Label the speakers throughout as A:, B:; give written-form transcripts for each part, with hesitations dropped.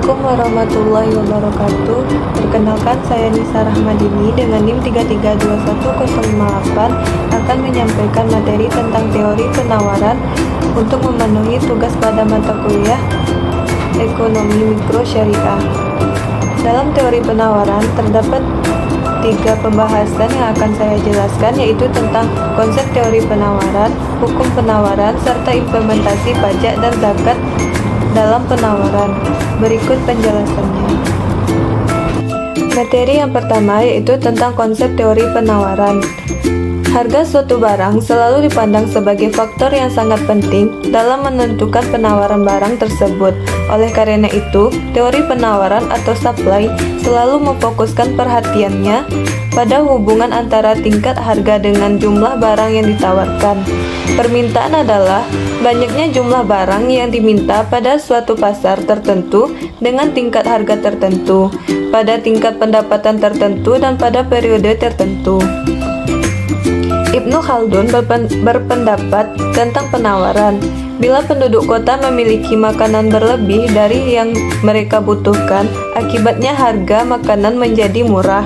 A: Assalamualaikum warahmatullahi wabarakatuh. Perkenalkan, saya Nisa Rahmadini dengan NIM 332108 akan menyampaikan materi tentang teori penawaran untuk memenuhi tugas pada mata kuliah Ekonomi Mikro Syariah. Dalam teori penawaran terdapat 3 pembahasan yang akan saya jelaskan, yaitu tentang konsep teori penawaran, hukum penawaran, serta implementasi pajak dan zakat dalam penawaran. Berikut penjelasannya. Materi yang pertama yaitu tentang konsep teori penawaran. Harga suatu barang selalu dipandang sebagai faktor yang sangat penting dalam menentukan penawaran barang tersebut. Oleh karena itu, teori penawaran atau supply selalu memfokuskan perhatiannya pada hubungan antara tingkat harga dengan jumlah barang yang ditawarkan. Permintaan adalah banyaknya jumlah barang yang diminta pada suatu pasar tertentu dengan tingkat harga tertentu, pada tingkat pendapatan tertentu, dan pada periode tertentu. Ibnu Khaldun berpendapat tentang penawaran. Bila penduduk kota memiliki makanan berlebih dari yang mereka butuhkan, akibatnya harga makanan menjadi murah.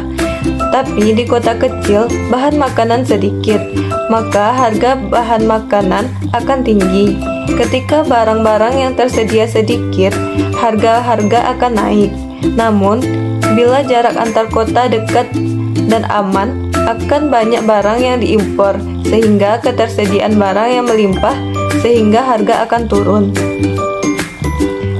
A: Tapi di kota kecil, bahan makanan sedikit, maka harga bahan makanan akan tinggi. Ketika barang-barang yang tersedia sedikit, harga-harga akan naik. Namun, bila jarak antar kota dekat dan aman, akan banyak barang yang diimpor, sehingga ketersediaan barang yang melimpah, sehingga harga akan turun.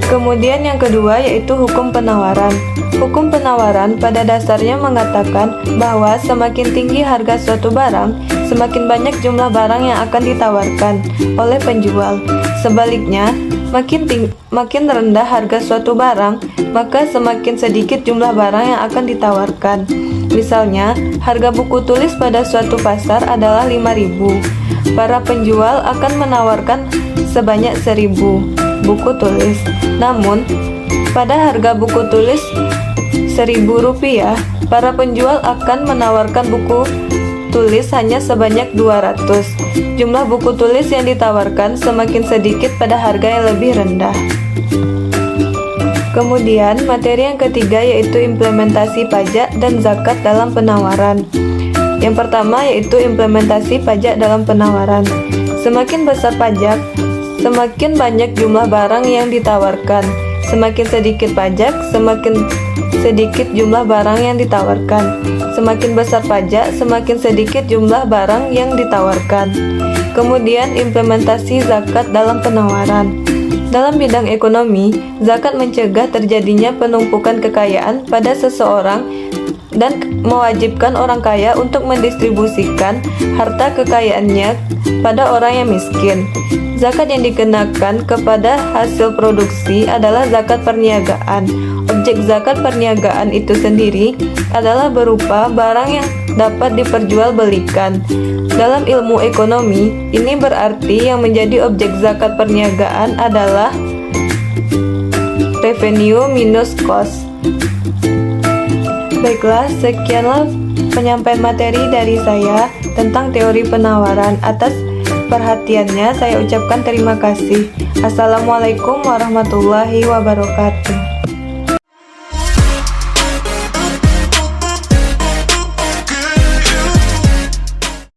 A: Kemudian yang kedua yaitu hukum penawaran. Hukum penawaran pada dasarnya mengatakan bahwa semakin tinggi harga suatu barang, semakin banyak jumlah barang yang akan ditawarkan oleh penjual. Sebaliknya, makin rendah harga suatu barang, maka semakin sedikit jumlah barang yang akan ditawarkan. Misalnya, harga buku tulis pada suatu pasar adalah 5.000. Para penjual akan menawarkan sebanyak 1.000 buku tulis. Namun, pada harga buku tulis Rp1.000, para penjual akan menawarkan buku tulis hanya sebanyak 200. Jumlah buku tulis yang ditawarkan semakin sedikit pada harga yang lebih rendah. Kemudian, materi yang ketiga yaitu implementasi pajak dan zakat dalam penawaran. Yang pertama yaitu implementasi pajak dalam penawaran. Semakin besar pajak, semakin banyak jumlah barang yang ditawarkan. Semakin sedikit pajak, semakin sedikit jumlah barang yang ditawarkan. Semakin besar pajak, semakin sedikit jumlah barang yang ditawarkan. Kemudian, implementasi zakat dalam penawaran. Dalam bidang ekonomi, zakat mencegah terjadinya penumpukan kekayaan pada seseorang dan mewajibkan orang kaya untuk mendistribusikan harta kekayaannya pada orang yang miskin. Zakat yang dikenakan kepada hasil produksi adalah zakat perniagaan. Objek zakat perniagaan itu sendiri adalah berupa barang yang dapat diperjualbelikan. Dalam ilmu ekonomi, ini berarti yang menjadi objek zakat perniagaan adalah revenue minus cost. Baiklah, sekianlah penyampaian materi dari saya tentang teori penawaran. Atas perhatiannya saya ucapkan terima kasih. Assalamualaikum warahmatullahi wabarakatuh.